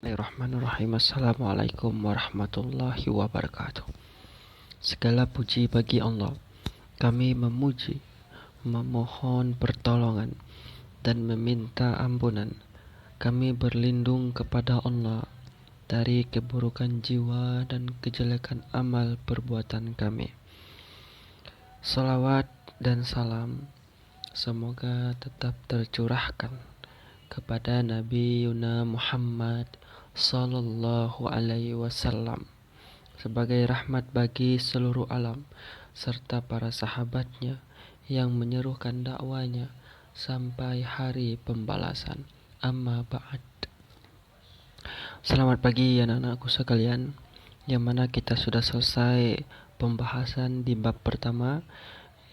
Bismillahirrahmanirrahim. Assalamualaikum warahmatullahi wabarakatuh. Segala puji bagi Allah. Kami memuji, memohon pertolongan, dan meminta ampunan. Kami berlindung kepada Allah dari keburukan jiwa dan kejelekan amal perbuatan kami. Salawat dan salam semoga tetap tercurahkan kepada Nabi Yuna Muhammad Sallallahu Alaihi Wasallam sebagai rahmat bagi seluruh alam, serta para sahabatnya yang menyerukan dakwanya sampai hari pembalasan. Amma ba'd. Selamat pagi anak-anakku sekalian, yang mana kita sudah selesai pembahasan di bab pertama,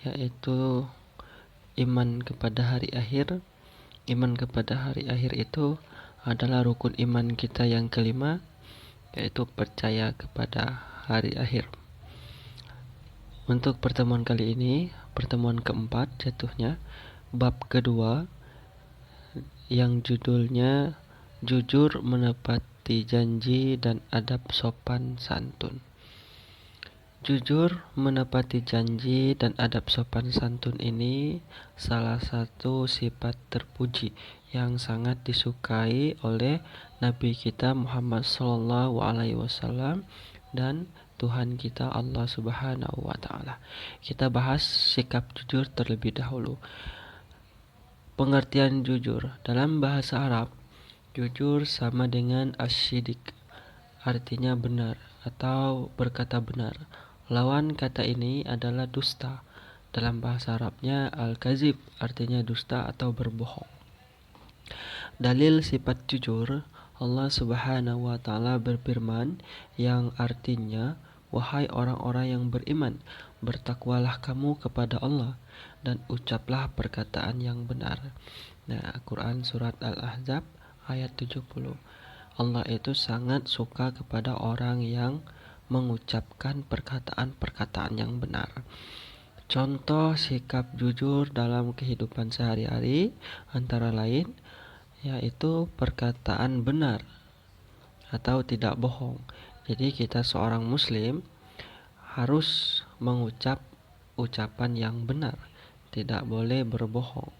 yaitu iman kepada hari akhir. Iman kepada hari akhir itu adalah rukun iman kita yang kelima, yaitu percaya kepada hari akhir. Untuk pertemuan kali ini, pertemuan keempat jatuhnya, bab kedua yang judulnya jujur menepati janji dan adab sopan santun. Jujur menepati janji dan adab sopan santun ini salah satu sifat terpuji yang sangat disukai oleh Nabi kita Muhammad Sallallahu Alaihi Wasallam dan Tuhan kita Allah Subhanahu Wa Taala. Kita bahas sikap jujur terlebih dahulu. Pengertian jujur dalam bahasa Arab, jujur sama dengan asyidik, artinya benar atau berkata benar. Lawan kata ini adalah dusta. Dalam bahasa Arabnya al-kazib, artinya dusta atau berbohong. Dalil sifat jujur, Allah Subhanahu wa taala berfirman yang artinya, wahai orang-orang yang beriman, bertakwalah kamu kepada Allah dan ucaplah perkataan yang benar. Nah, Quran surat Al-Ahzab ayat 70. Allah itu sangat suka kepada orang yang mengucapkan perkataan-perkataan yang benar. Contoh sikap jujur dalam kehidupan sehari-hari antara lain yaitu perkataan benar atau tidak bohong. Jadi kita seorang muslim harus mengucap ucapan yang benar, tidak boleh berbohong,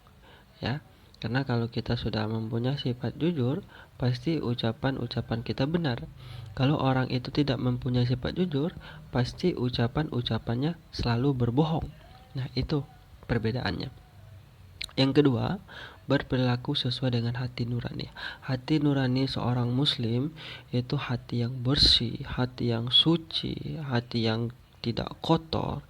ya. Karena kalau kita sudah mempunyai sifat jujur, pasti ucapan-ucapan kita benar. Kalau orang itu tidak mempunyai sifat jujur, pasti ucapan-ucapannya selalu berbohong. Nah, itu perbedaannya. Yang kedua, berperilaku sesuai dengan hati nurani. Hati nurani seorang muslim itu hati yang bersih, hati yang suci, hati yang tidak kotor,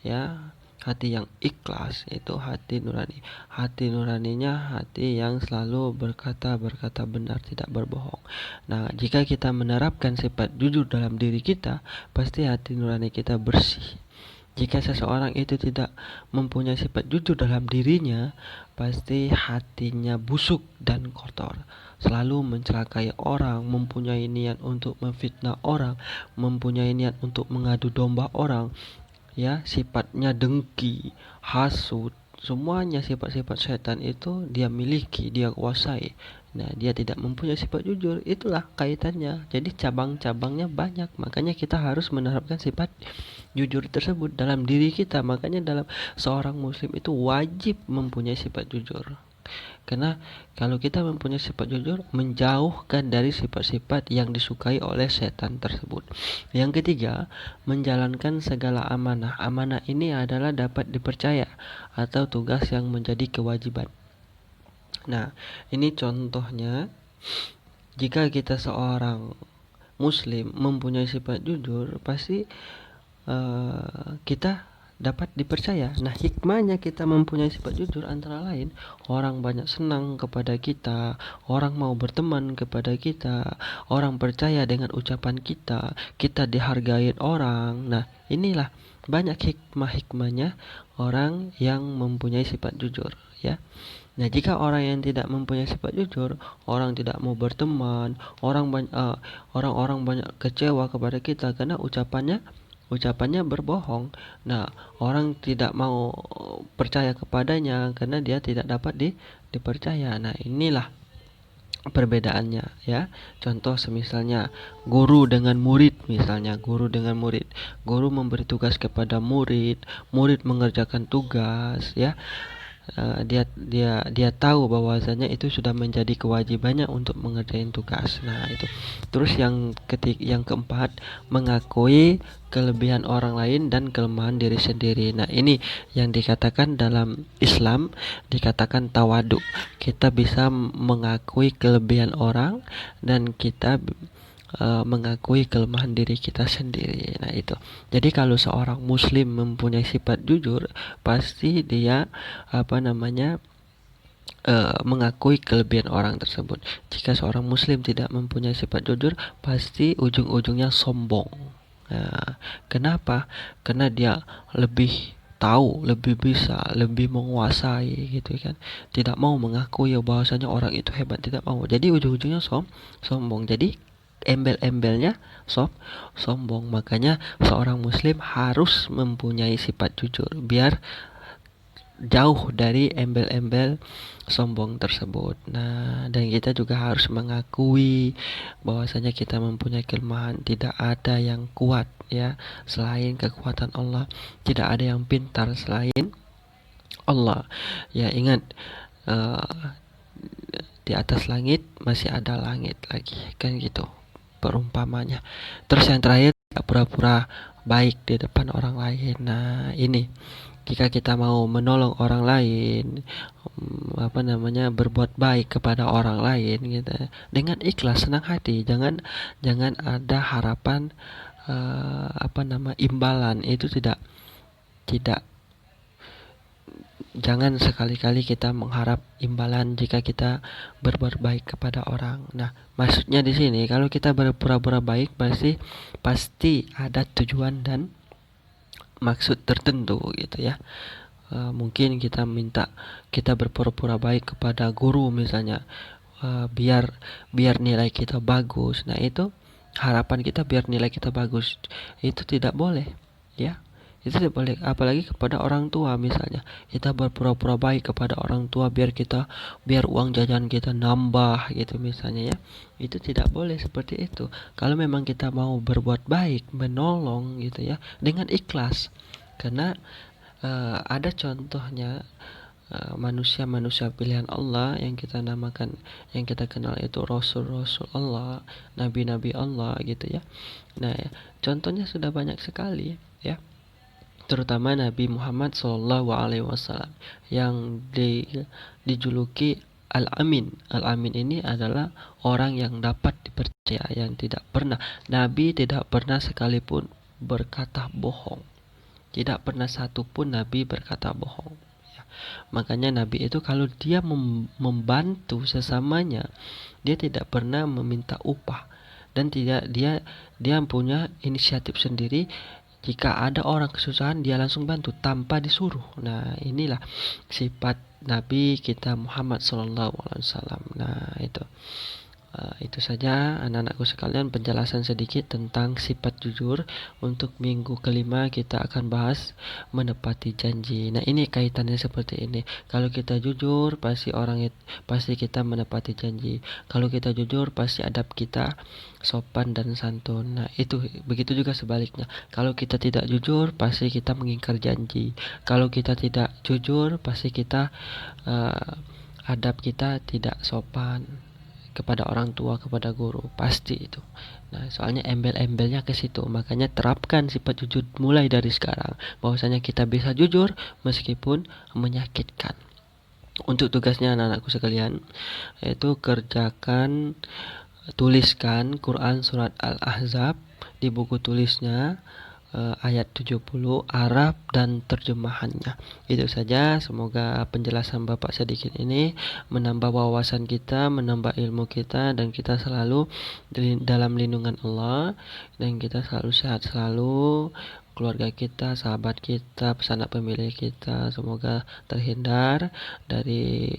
ya. Hati yang ikhlas itu hati nurani. Hati nuraninya hati yang selalu berkata benar, tidak berbohong. Nah, jika kita menerapkan sifat jujur dalam diri kita, pasti hati nurani kita bersih. Jika seseorang itu tidak mempunyai sifat jujur dalam dirinya, pasti hatinya busuk dan kotor, selalu mencelakai orang, mempunyai niat untuk memfitnah orang, mempunyai niat untuk mengadu domba orang, ya, sifatnya dengki, hasut, semuanya sifat-sifat setan itu dia miliki, dia kuasai. Nah, dia tidak mempunyai sifat jujur. Itulah kaitannya. Jadi cabang-cabangnya banyak. Makanya kita harus menerapkan sifat jujur tersebut dalam diri kita. Makanya dalam seorang muslim itu wajib mempunyai sifat jujur. Karena kalau kita mempunyai sifat jujur, menjauhkan dari sifat-sifat yang disukai oleh setan tersebut. Yang ketiga, menjalankan segala amanah. Amanah ini adalah dapat dipercaya atau tugas yang menjadi kewajiban. Nah, ini contohnya, jika kita seorang muslim mempunyai sifat jujur, pasti kita dapat dipercaya. Nah, hikmahnya kita mempunyai sifat jujur antara lain, orang banyak senang kepada kita, orang mau berteman kepada kita, orang percaya dengan ucapan kita, kita dihargai orang. Nah, inilah banyak hikmah-hikmahnya orang yang mempunyai sifat jujur, ya. Nah, jika orang yang tidak mempunyai sifat jujur, orang tidak mau berteman, orang-orang banyak kecewa kepada kita karena ucapannya berbohong. Nah, orang tidak mau percaya kepadanya karena dia tidak dapat dipercaya. Nah, inilah perbedaannya ya. Contoh semisalnya guru dengan murid, misalnya guru memberi tugas kepada murid, murid mengerjakan tugas ya. Dia tahu bahwasanya itu sudah menjadi kewajibannya untuk mengerjakan tugas. Nah, itu. Terus yang keempat, mengakui kelebihan orang lain dan kelemahan diri sendiri. Nah, ini yang dikatakan dalam Islam dikatakan tawadu. Kita bisa mengakui kelebihan orang dan kita mengakui kelemahan diri kita sendiri. Nah, itu. Jadi kalau seorang muslim mempunyai sifat jujur, pasti dia mengakui kelebihan orang tersebut. Jika seorang muslim tidak mempunyai sifat jujur, pasti ujung-ujungnya sombong. Nah, kenapa? Karena dia lebih tahu, lebih bisa, lebih menguasai gitu kan. Tidak mau mengakui bahwasanya orang itu hebat, tidak mau. Jadi ujung-ujungnya sombong. Jadi embel-embelnya sombong. Makanya seorang muslim harus mempunyai sifat jujur biar jauh dari embel-embel sombong tersebut. Nah, dan kita juga harus mengakui bahwasanya kita mempunyai kelemahan. Tidak ada yang kuat ya selain kekuatan Allah. Tidak ada yang pintar selain Allah. Ya, ingat, uh, di atas langit masih ada langit lagi, kan gitu perumpamanya. Terus yang terakhir, pura-pura baik di depan orang lain. Nah, ini jika kita mau menolong orang lain, berbuat baik kepada orang lain gitu, dengan ikhlas, senang hati, jangan ada harapan imbalan. Itu tidak jangan sekali-kali kita mengharap imbalan jika kita berbuat baik kepada orang. Nah, maksudnya di sini kalau kita berpura-pura baik pasti ada tujuan dan maksud tertentu gitu ya. Mungkin kita berpura-pura baik kepada guru misalnya, biar nilai kita bagus. Nah, itu harapan kita biar nilai kita bagus. Itu tidak boleh ya. Itu tidak boleh, apalagi kepada orang tua misalnya. Kita berpura-pura baik kepada orang tua biar uang jajan kita nambah gitu misalnya ya. Itu tidak boleh seperti itu. Kalau memang kita mau berbuat baik, menolong gitu ya, dengan ikhlas. Karena ada contohnya manusia-manusia pilihan Allah yang kita kenal itu rasul-rasul Allah, nabi-nabi Allah gitu ya. Nah, ya, contohnya sudah banyak sekali ya. Terutama Nabi Muhammad SAW yang dijuluki Al-Amin. Al-Amin ini adalah orang yang dapat dipercaya, yang Nabi tidak pernah sekalipun berkata bohong. Tidak pernah satupun Nabi berkata bohong. Ya. Makanya Nabi itu kalau dia membantu sesamanya, dia tidak pernah meminta upah dan dia punya inisiatif sendiri. Jika ada orang kesusahan, dia langsung bantu tanpa disuruh. Nah, inilah sifat Nabi kita Muhammad SAW. Nah, itu saja anak-anakku sekalian penjelasan sedikit tentang sifat jujur. Untuk minggu kelima kita akan bahas menepati janji. Nah, ini kaitannya seperti ini. Kalau kita jujur, pasti kita menepati janji. Kalau kita jujur, pasti adab kita sopan dan santun. Nah, itu begitu juga sebaliknya. Kalau kita tidak jujur, pasti kita mengingkar janji. Kalau kita tidak jujur, pasti kita adab kita tidak sopan kepada orang tua, kepada guru, pasti itu. Nah, soalnya embel-embelnya ke situ. Makanya terapkan sifat jujur mulai dari sekarang. Bahwasanya kita bisa jujur meskipun menyakitkan. Untuk tugasnya anak-anakku sekalian, yaitu tuliskan Quran surat Al-Ahzab di buku tulisnya, ayat 70 Arab dan terjemahannya. Itu saja, semoga penjelasan Bapak sedikit ini menambah wawasan kita, menambah ilmu kita, dan kita selalu dalam lindungan Allah, dan kita selalu sehat selalu, keluarga kita, sahabat kita, pesanak pemilih kita semoga terhindar dari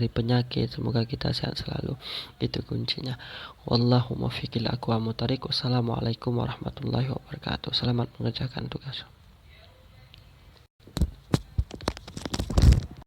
penyakit, semoga kita sehat selalu. Itu kuncinya. Wallahu muwaffiq ila aqwamit thoriq. Wassalamualaikum warahmatullahi wabarakatuh. Selamat mengerjakan tugas.